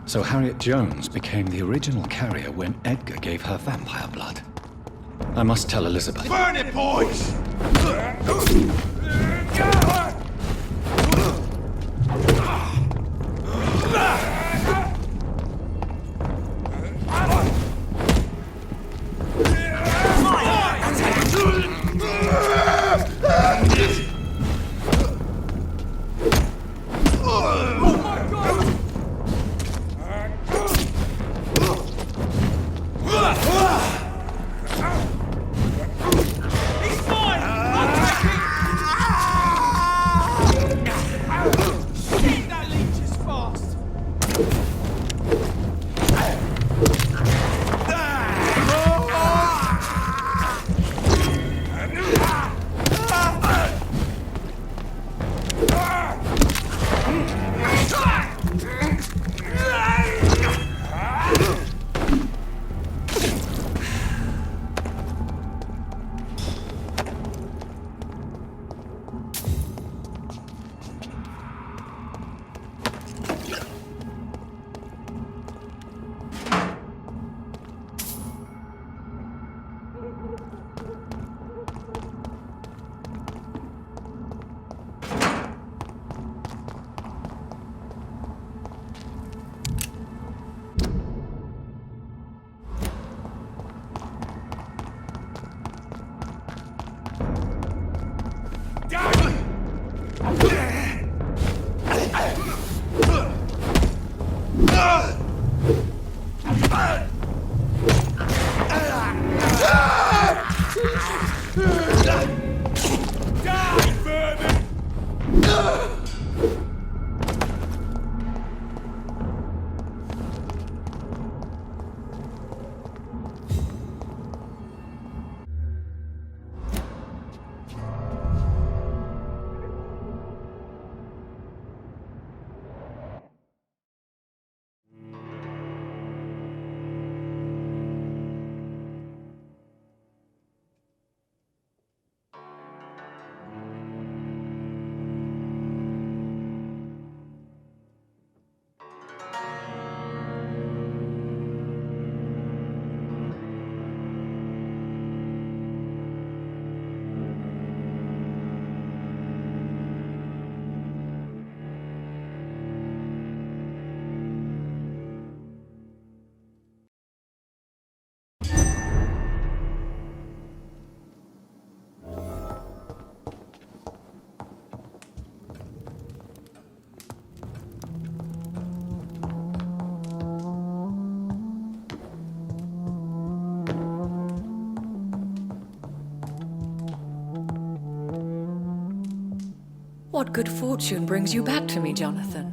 So Harriet Jones became the original carrier when Edgar gave her vampire blood. I must tell Elizabeth. Burn it, boys! What good fortune brings you back to me, Jonathan?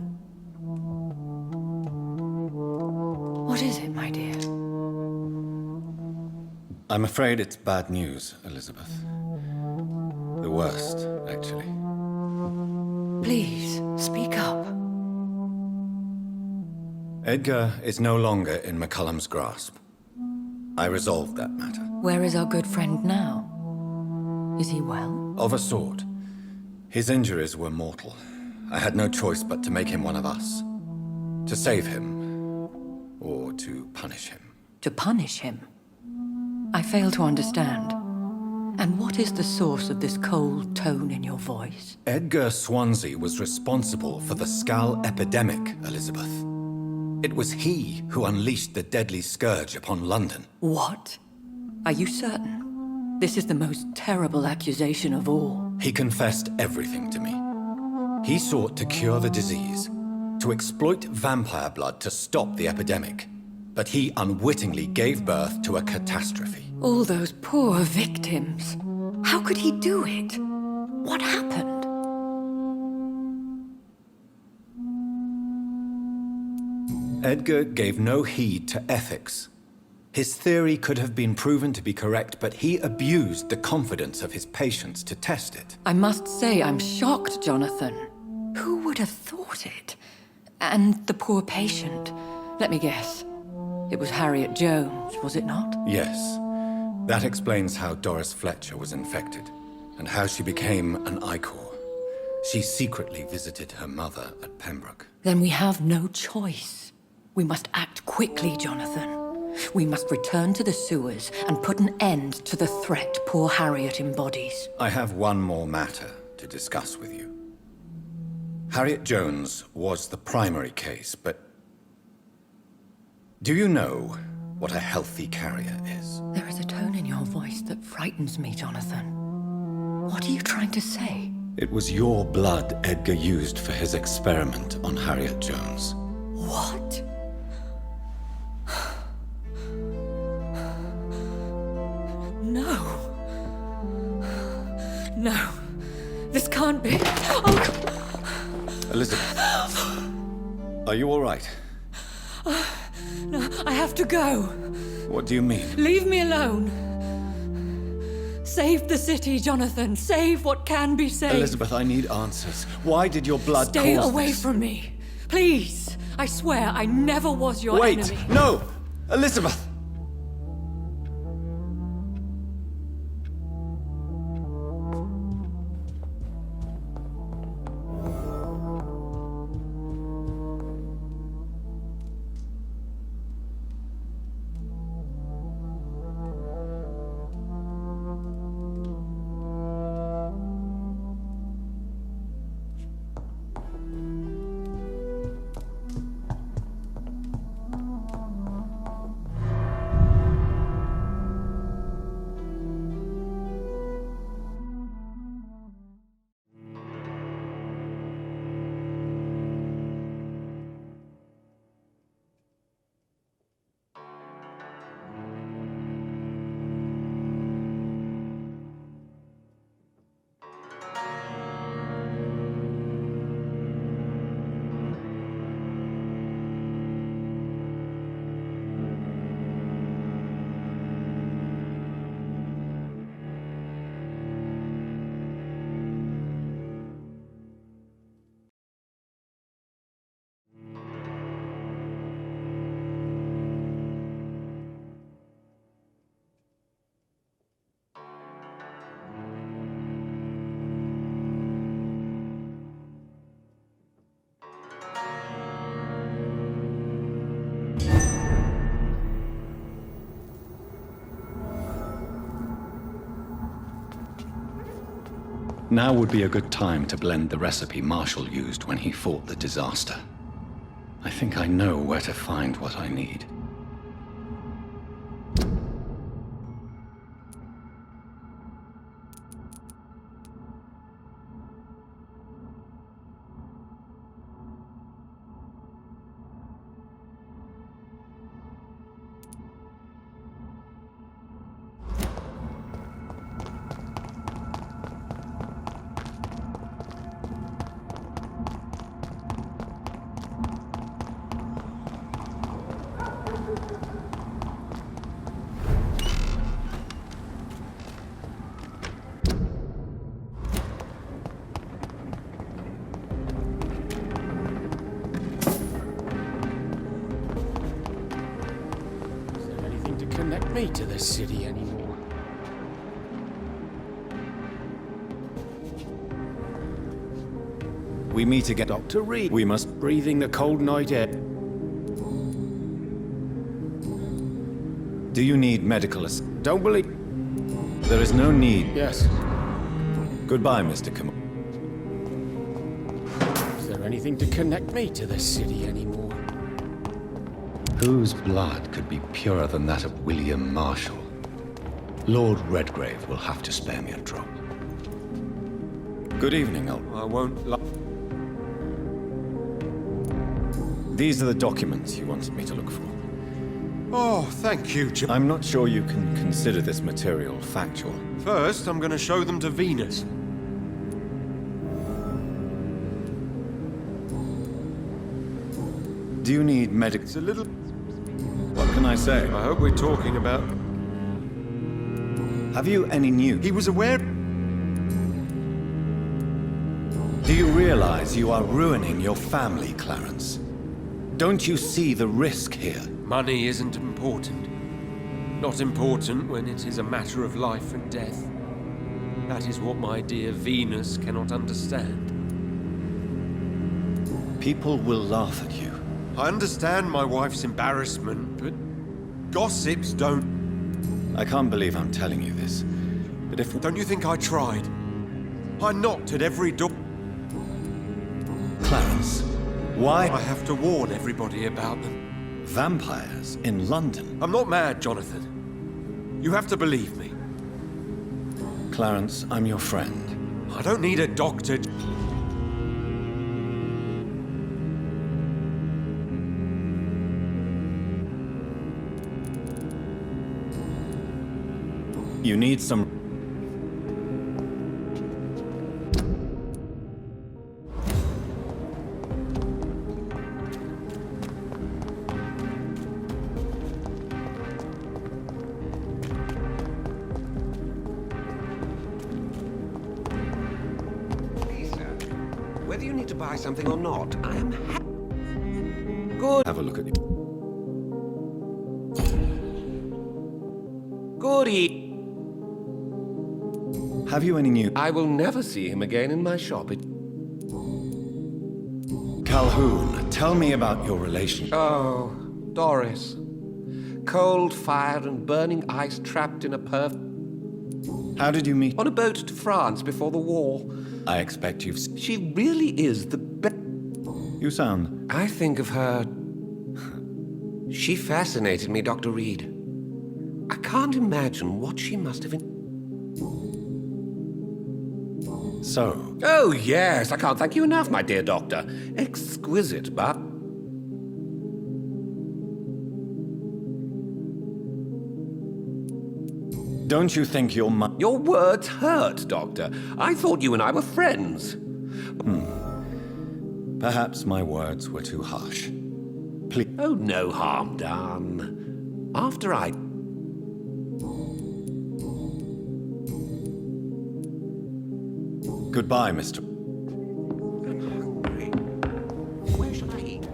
What is it, my dear? I'm afraid it's bad news, Elizabeth. The worst, actually. Please, speak up. Edgar is no longer in McCullum's grasp. I resolved that matter. Where is our good friend now? Is he well? Of a sort. His injuries were mortal. I had no choice but to make him one of us. To save him, or to punish him. To punish him? I fail to understand. And what is the source of this cold tone in your voice? Edgar Swansea was responsible for the Skal epidemic, Elizabeth. It was he who unleashed the deadly scourge upon London. What? Are you certain? This is the most terrible accusation of all. He confessed everything to me. He sought to cure the disease, to exploit vampire blood to stop the epidemic. But he unwittingly gave birth to a catastrophe. All those poor victims. How could he do it? What happened? Edgar gave no heed to ethics. His theory could have been proven to be correct, but he abused the confidence of his patients to test it. I must say I'm shocked, Jonathan. Who would have thought it? And the poor patient. Let me guess. It was Harriet Jones, was it not? Yes. That explains how Doris Fletcher was infected, and how she became an Icor. She secretly visited her mother at Pembroke. Then we have no choice. We must act quickly, Jonathan. We must return to the sewers and put an end to the threat poor Harriet embodies. I have one more matter to discuss with you. Harriet Jones was the primary case, but do you know what a healthy carrier is? There is a tone in your voice that frightens me, Jonathan. What are you trying to say? It was your blood Edgar used for his experiment on Harriet Jones. What? No. No. This can't be. Oh. Elizabeth, are you all right? No, I have to go. What do you mean? Leave me alone. Save the city, Jonathan. Save what can be saved. Elizabeth, I need answers. Why did your blood Stay cause away this? from me. Please. I swear I never was your Wait! enemy. No! Elizabeth! Now would be a good time to blend the recipe Marshall used when he fought the disaster. I think I know where to find what I need. Connect me to the city anymore. We meet again. Dr. Reed. We must... Breathing the cold night air. Do you need medical assistance? Don't believe... There is no need. Yes. Goodbye, Mr. Kamal. Is there anything to connect me to the city anymore? Whose blood could be purer than that of William Marshall? Lord Redgrave will have to spare me a drop. Good evening, I won't lie. These are the documents you wanted me to look for. Oh, thank you, Jim. I'm not sure you can consider this material factual. First, I'm going to show them to Venus. Do you need medical... It's a little... What can I say? I hope we're talking about... Have you any news? He was aware... Do you realize you are ruining your family, Clarence? Don't you see the risk here? Money isn't important. Not important when it is a matter of life and death. That is what my dear Venus cannot understand. People will laugh at you. I understand my wife's embarrassment, but gossips don't... I can't believe I'm telling you this, but if... Don't you think I tried? I knocked at every door. Clarence, why... I have to warn everybody about them. Vampires in London? I'm not mad, Jonathan. You have to believe me. Clarence, I'm your friend. I don't need a doctor. You need some... Whether you need to buy something or not, I am good. Have a look at you. Goody. Have you any new... I will never see him again in my shop. Calhoun, tell me about your relationship. Oh, Doris. Cold fire and burning ice trapped in a How did you meet? on a boat to France before the war. I expect you've... She really is the best. You sound... I think of her... She fascinated me, Dr. Reed. I can't imagine what she must have... So, Oh, yes, I can't thank you enough, my dear doctor. Exquisite, but... don't you think your mu... Your words hurt, Doctor. I thought you and I were friends. Perhaps my words were too harsh. Please... Oh, no harm done. After I... Goodbye, Mr... I'm hungry. Where shall I eat?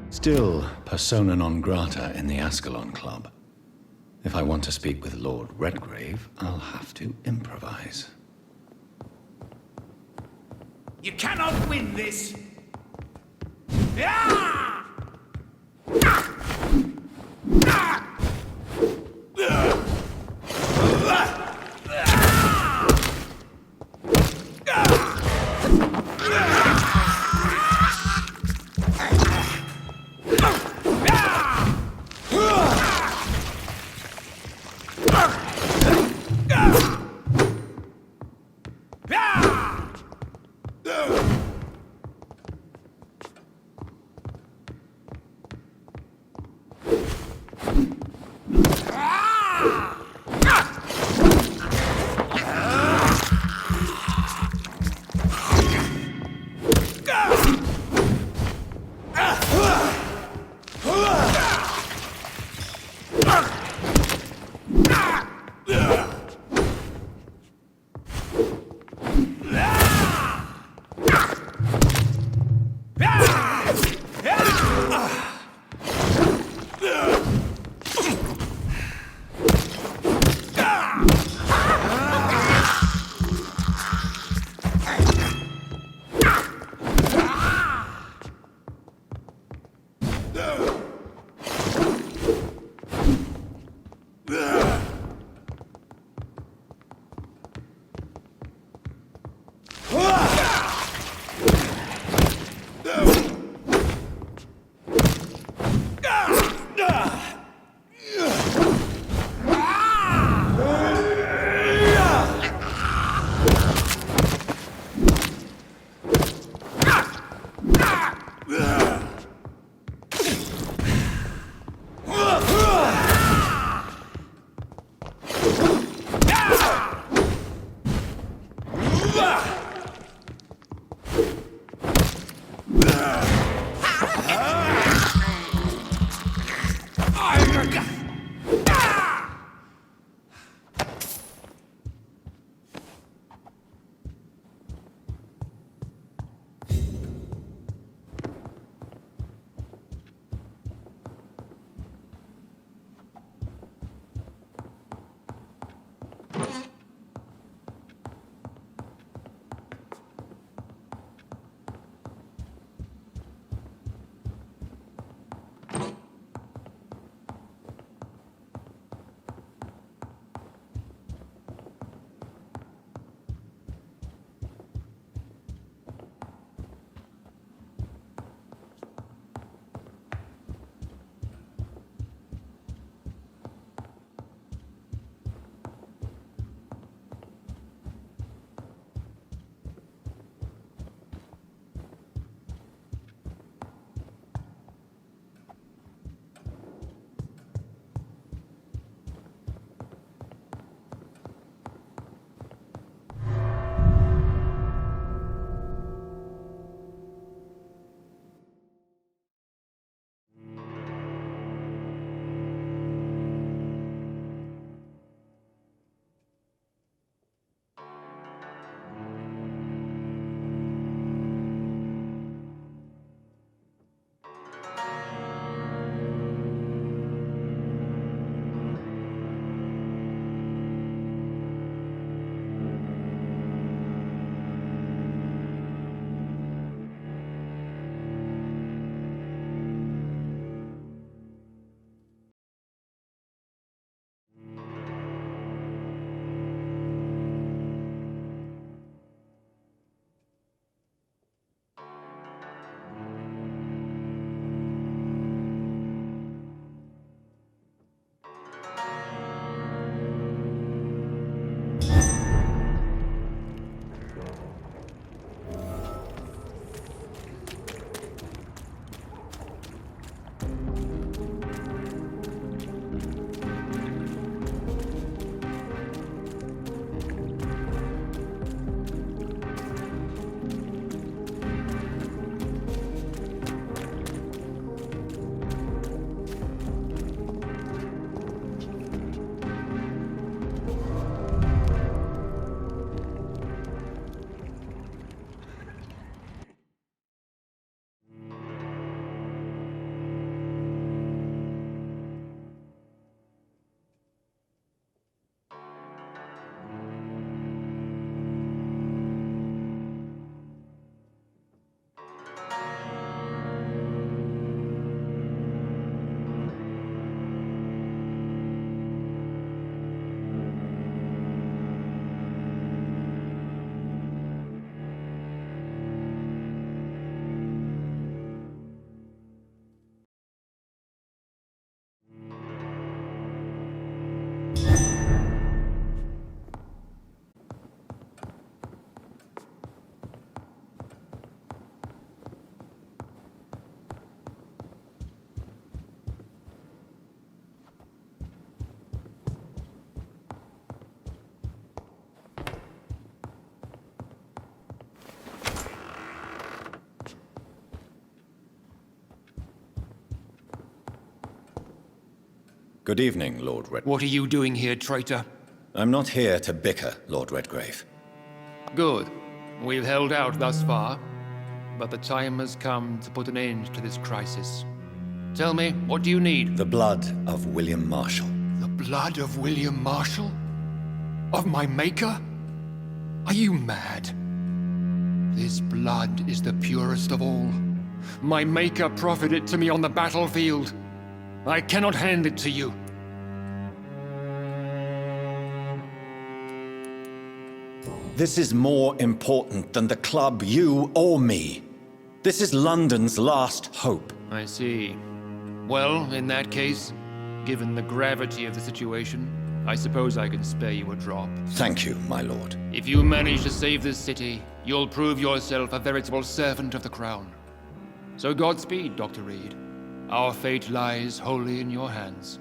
Still persona non grata in the Ascalon Club. If I want to speak with Lord Redgrave, I'll have to improvise. You cannot win this! Ah! Good evening, Lord Redgrave. What are you doing here, traitor? I'm not here to bicker, Lord Redgrave. Good. We've held out thus far, but the time has come to put an end to this crisis. Tell me, what do you need? The blood of William Marshall. The blood of William Marshall? Of my maker? Are you mad? This blood is the purest of all. My maker proffered it to me on the battlefield. I cannot hand it to you. This is more important than the club, you, or me. This is London's last hope. I see. Well, in that case, given the gravity of the situation, I suppose I can spare you a drop. Thank you, my lord. If you manage to save this city, you'll prove yourself a veritable servant of the crown. So Godspeed, Dr. Reed. Our fate lies wholly in your hands.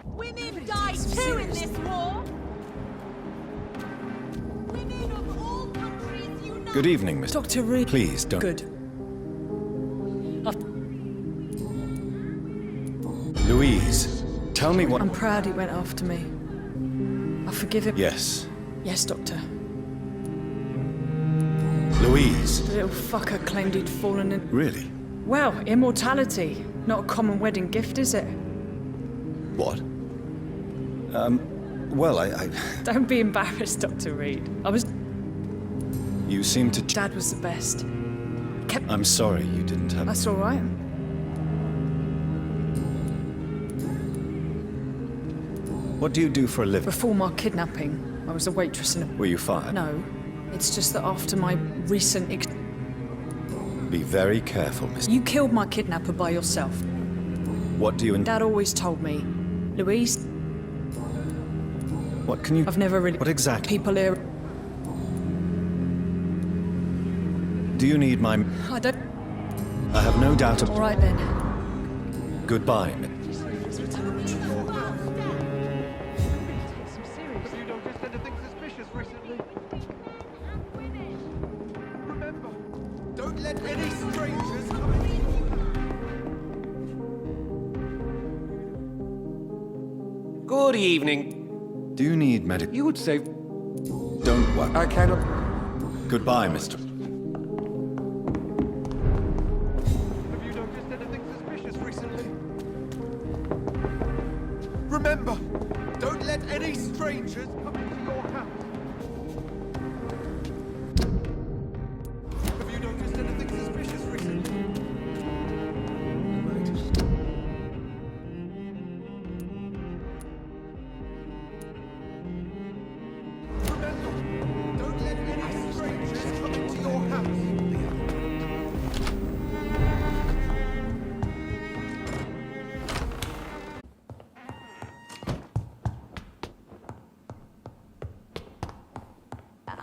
Women die too in this war! Women of all countries unite! Good evening, Mr. Dr. Reed. Please don't. Good. Louise, tell me what. I'm proud he went after me. I forgive him. Yes. Yes, Doctor. Louise. The little fucker claimed he'd fallen in. Really? Well, immortality. Not a common wedding gift, is it? What? Well, I... Don't be embarrassed, Dr. Reed. You seem to... Dad was the best. I'm sorry you didn't have... That's all right. What do you do for a living? Before my kidnapping, I was a waitress in a... Were you fired? No. It's just that after my recent... Be very careful, Miss... You killed my kidnapper by yourself. What do you... Dad always told me, Louise, What can you... I've never really... What exactly? People here... Do you need my... I don't... I have no doubt of... All right, then. Goodbye. Don't let any strangers come in. Good evening. Do you need medical... You would say... Don't worry. I cannot... Goodbye, Mr... Have you noticed anything suspicious recently? Remember, don't let any strangers come into your house. Have you noticed anything suspicious recently?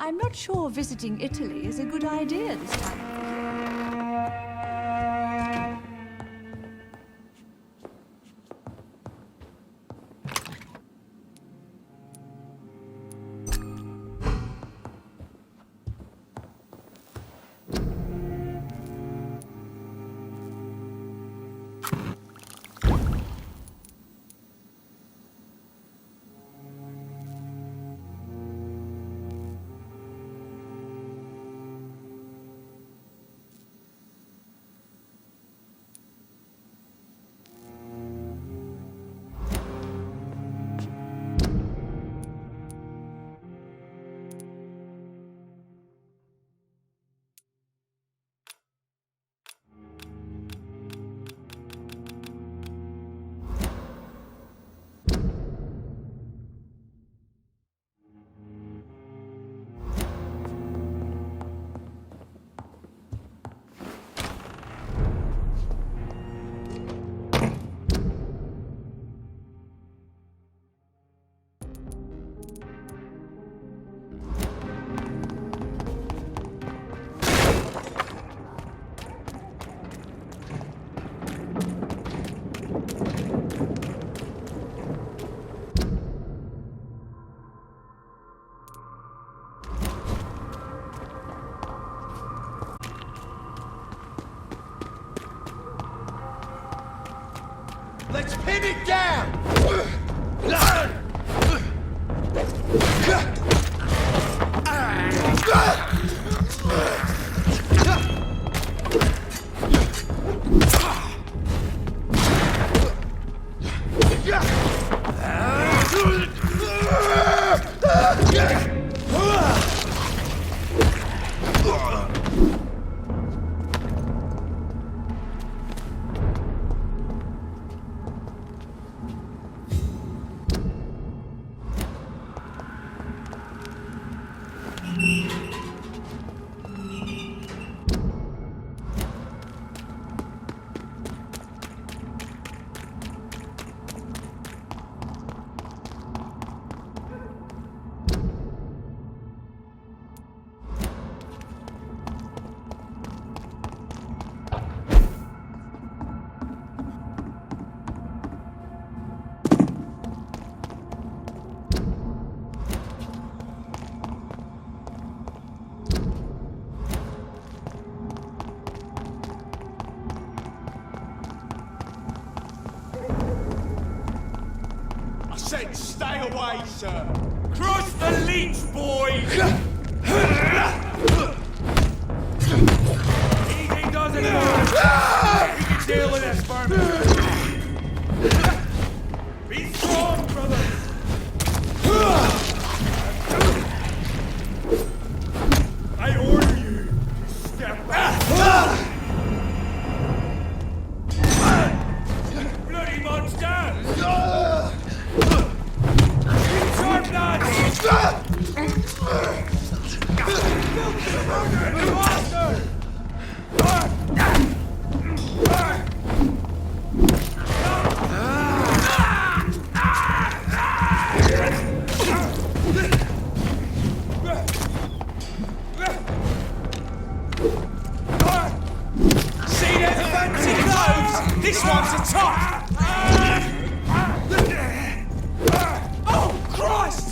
I'm not sure visiting Italy is a good idea this time of the year. Let's pin it down! Said stay away, sir. Cross the leech, boys! Easy does it, boys. We can deal with this, Vermin. Be strong, brothers. I order you to step back. Bloody monster! See them fancy clothes? This one's a top! Oh, Christ!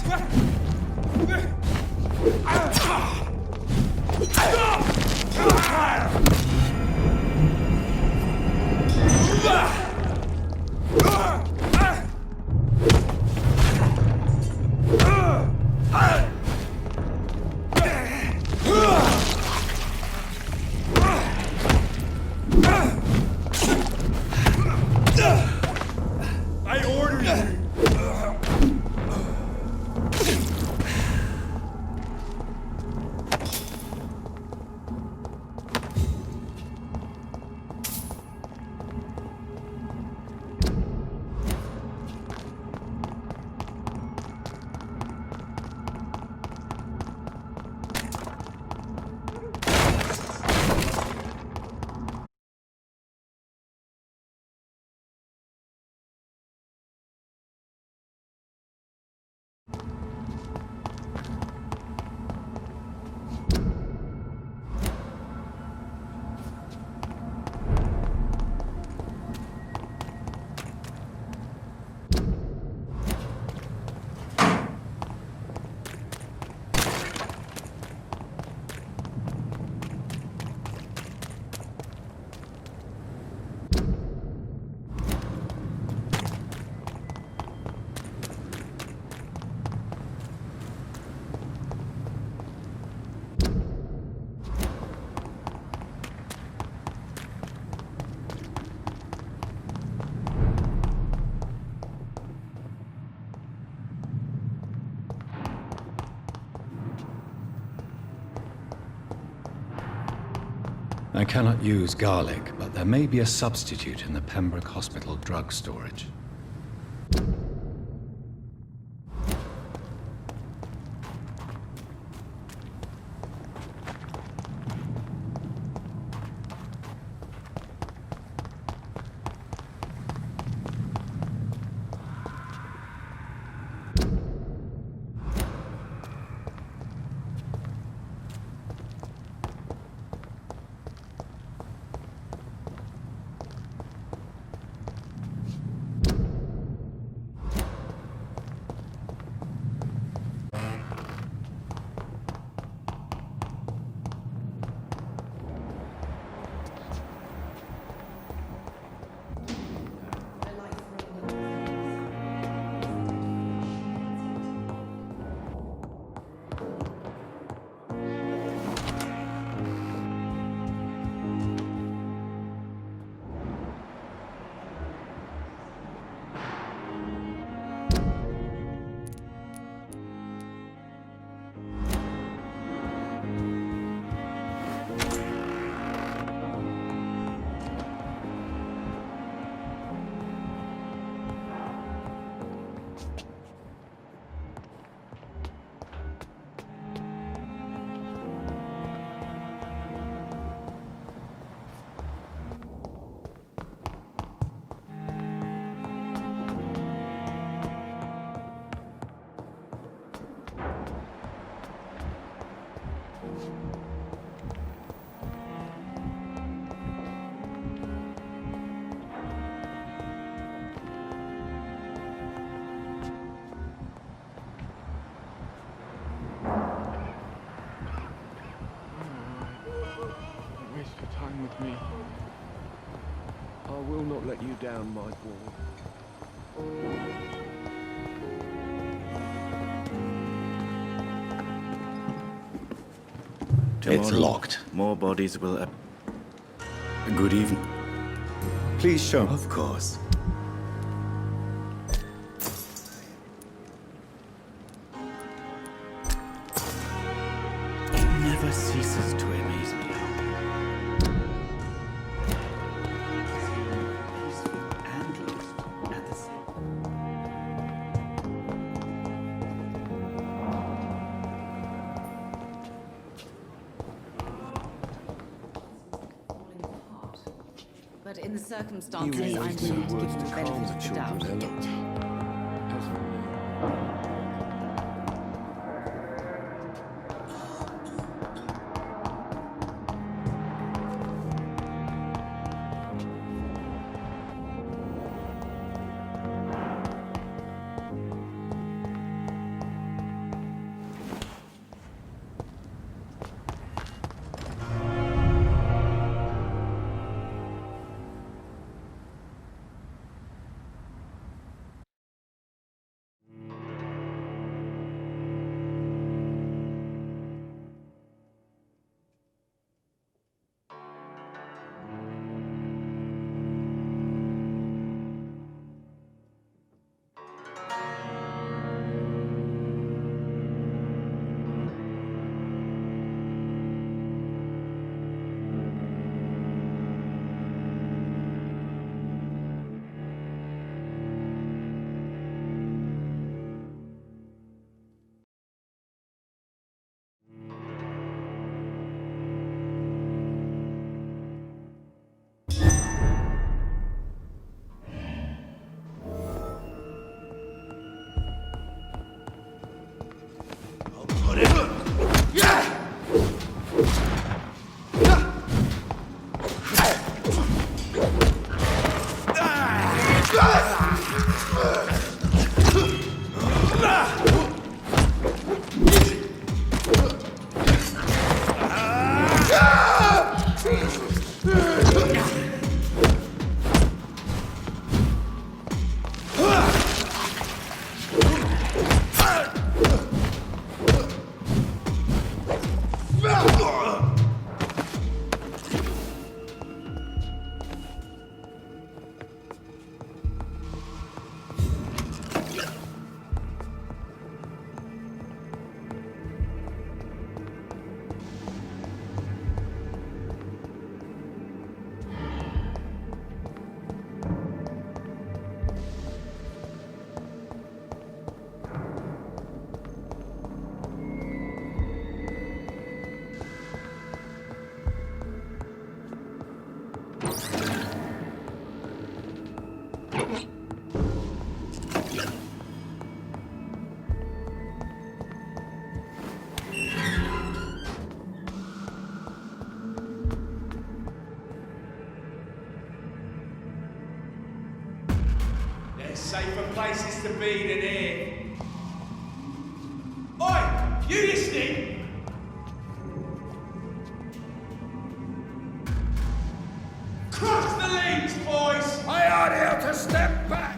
I order you! I cannot use garlic, but there may be a substitute in the Pembroke Hospital drug storage. Waste your time with me. I will not let you down, my boy. It's locked. More bodies will... Good evening. Please show. Of course. It never ceases to amaze me peaceful and lost at the same. But in the circumstances, I'm willing to give them the benefit of the doubt. places to be than here. Oi! You listening? Cross the leads, boys! I ought here to step back.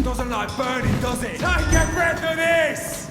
Doesn't like burning, does it? Take a breath of this!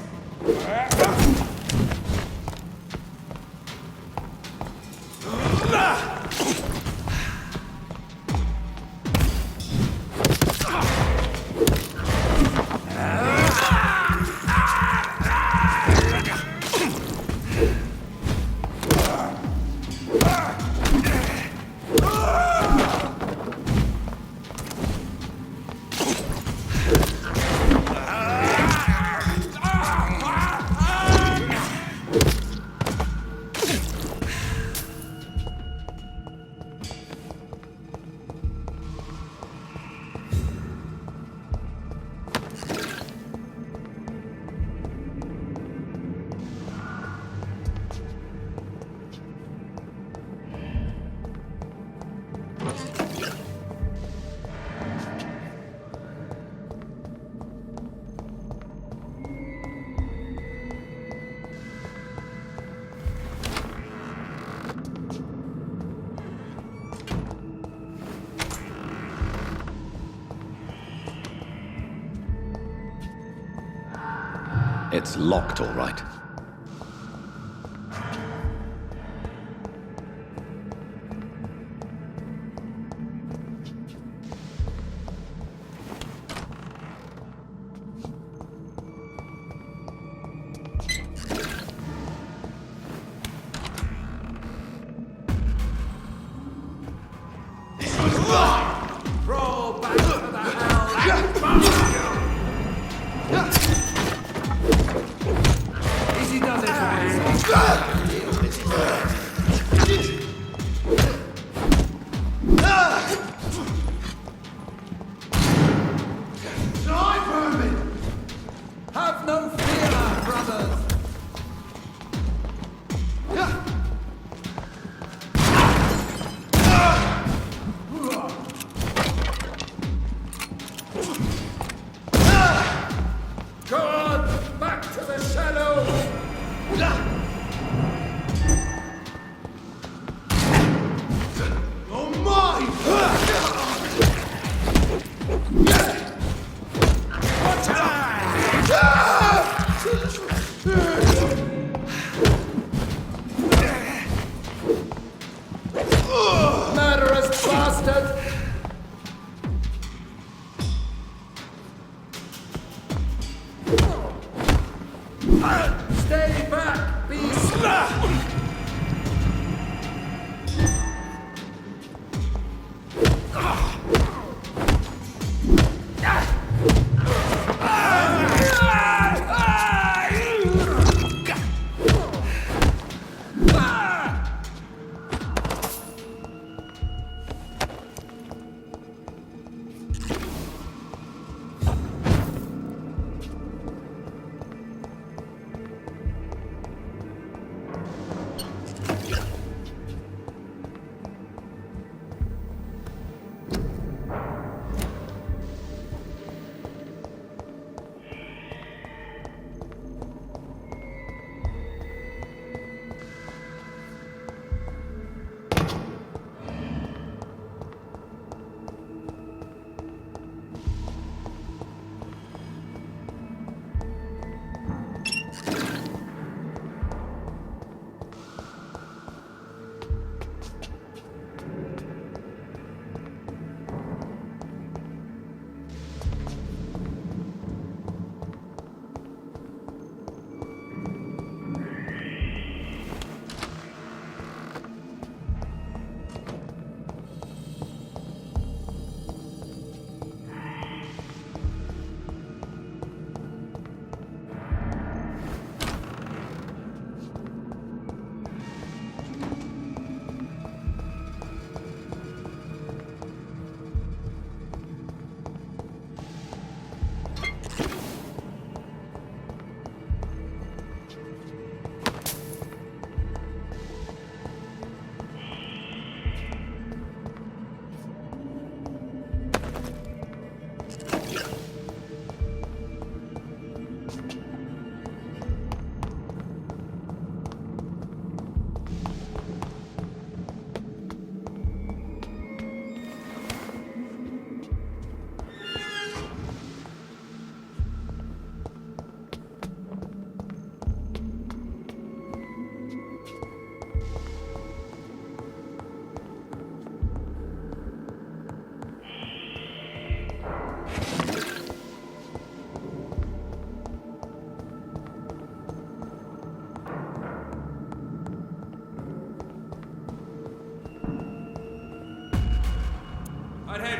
It's locked, all right. Roll back to the house! Easy does it Die, vermin! Have no fear, brothers! Go on! Back to the shadows! You're mine! Watch out! Murderous bastard! Stay back, beast!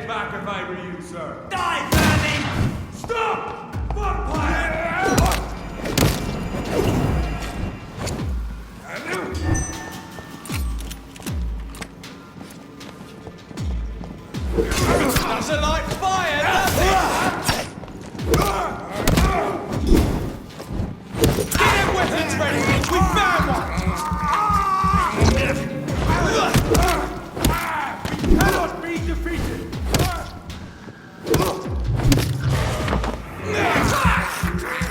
head back if I were you, sir. Die, vermin! Stop! Vampire! That's a light fire, that's it! Get them weapons ready! We found one! We cannot be defeated!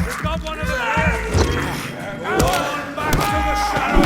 We've got one of them here! On back to the shadow!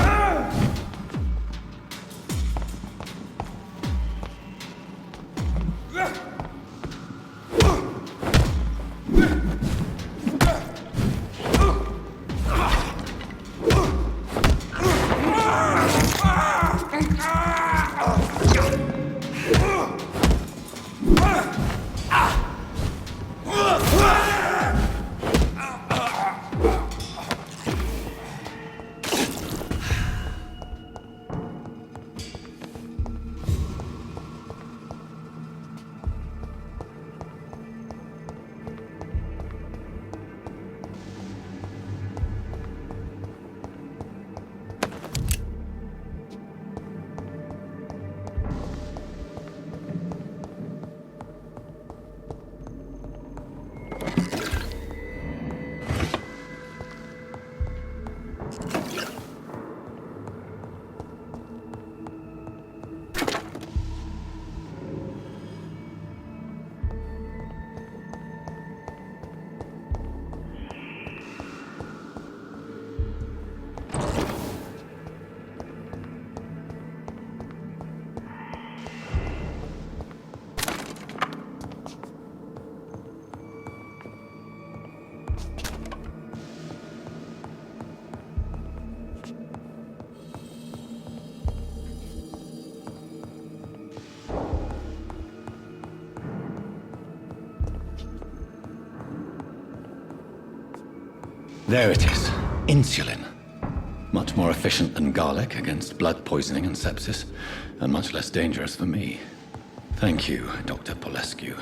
There it is. Insulin. Much more efficient than garlic against blood poisoning and sepsis, and much less dangerous for me. Thank you, Dr. Polescu.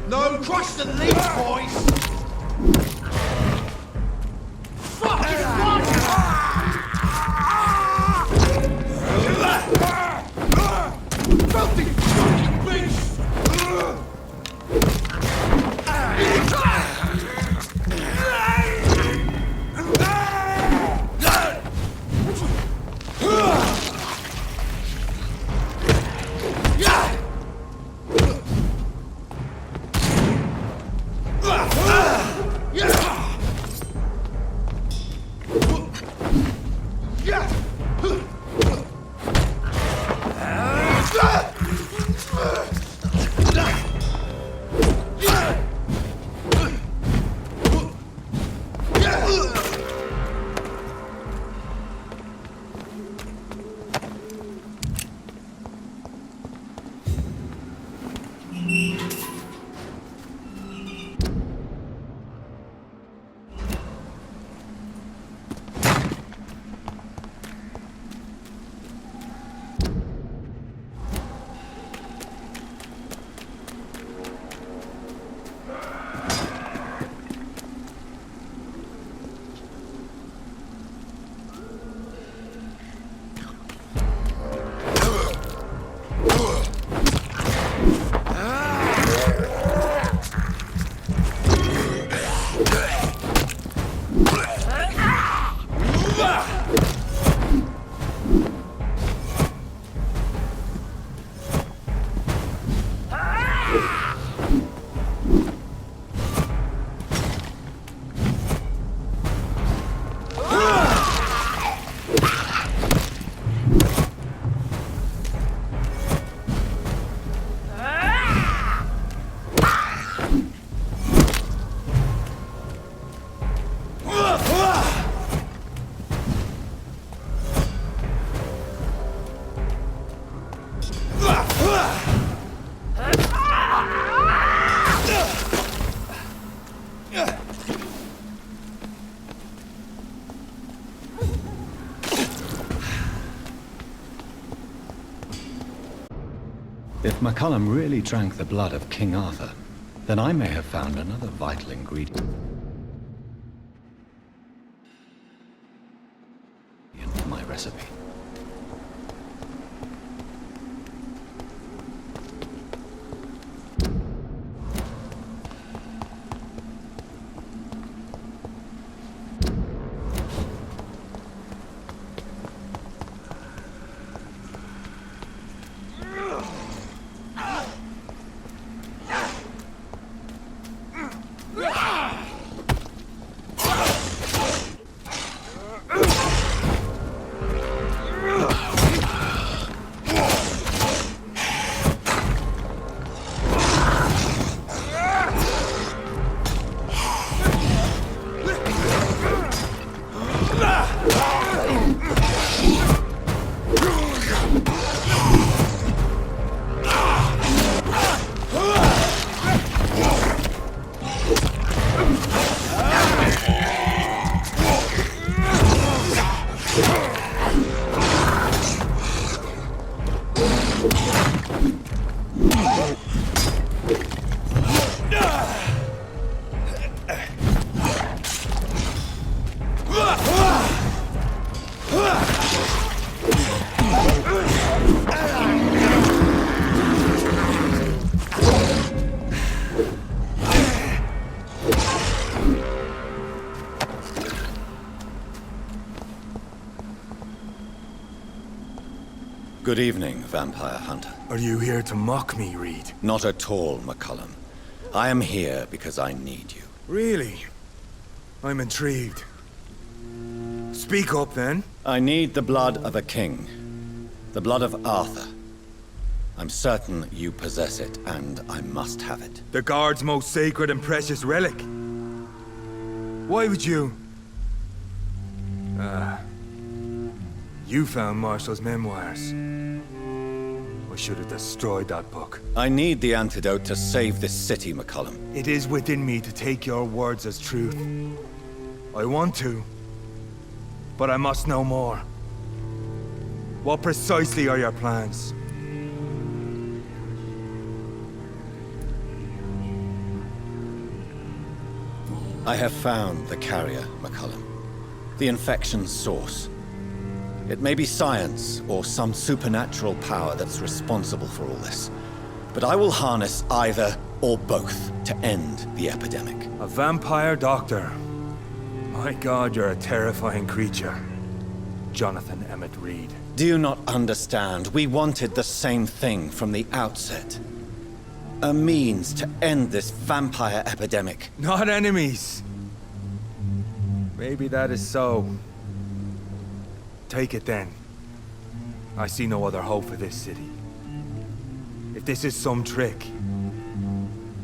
No, crush the leaf, boys! Filthy fucking beast! If McCullum really drank the blood of King Arthur, then I may have found another vital ingredient in my recipe. Good evening, Vampire Hunter. Are you here to mock me, Reed? Not at all, McCullum. I am here because I need you. Really? I'm intrigued. Speak up, then. I need the blood of a king. The blood of Arthur. I'm certain you possess it, and I must have it. The Guard's most sacred and precious relic. Why would you... You found Marshall's memoirs. I should have destroyed that book. I need the antidote to save this city, McCullum. It is within me to take your words as truth. I want to, but I must know more. What precisely are your plans? I have found the carrier, McCullum. The infection's source. It may be science or some supernatural power that's responsible for all this. But I will harness either or both to end the epidemic. A vampire doctor. My God, you're a terrifying creature. Jonathan Emmett Reed. Do you not understand? We wanted the same thing from the outset. A means to end this vampire epidemic. Not enemies. Maybe that is so. Take it then. I see no other hope for this city. If this is some trick,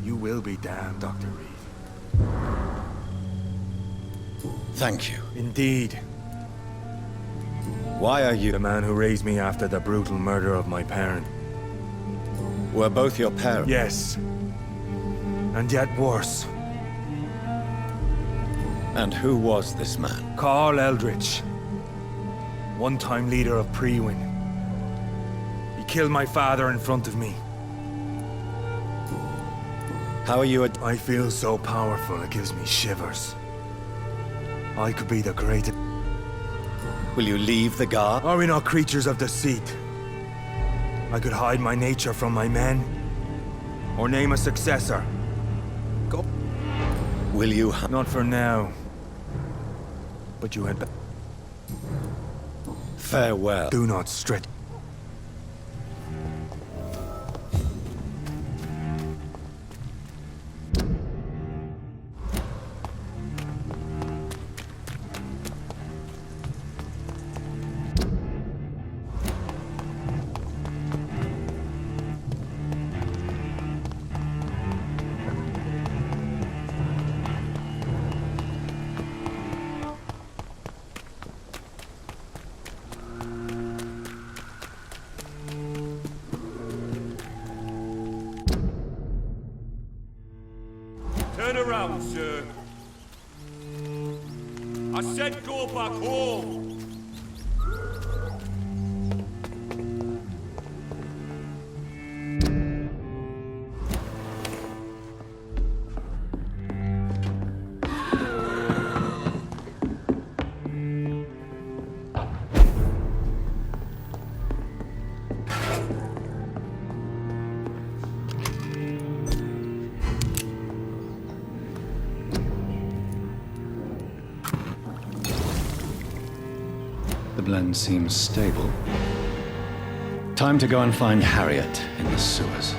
you will be damned, Dr. Reed. Thank you. Indeed. Why are you... The man who raised me after the brutal murder of my parent. Were both your parents? Yes. And yet worse. And who was this man? Carl Eldritch. One-time leader of Priwen. He killed my father in front of me. How are you I feel so powerful it gives me shivers. I could be the greatest... Will you leave the guard? Are we not creatures of deceit? I could hide my nature from my men, or name a successor. Go. Will you... Not for now. But you had better... Farewell. Do not stretch... Turn around, sir. I said go back home. The blend seems stable. Time to go and find Harriet in the sewers.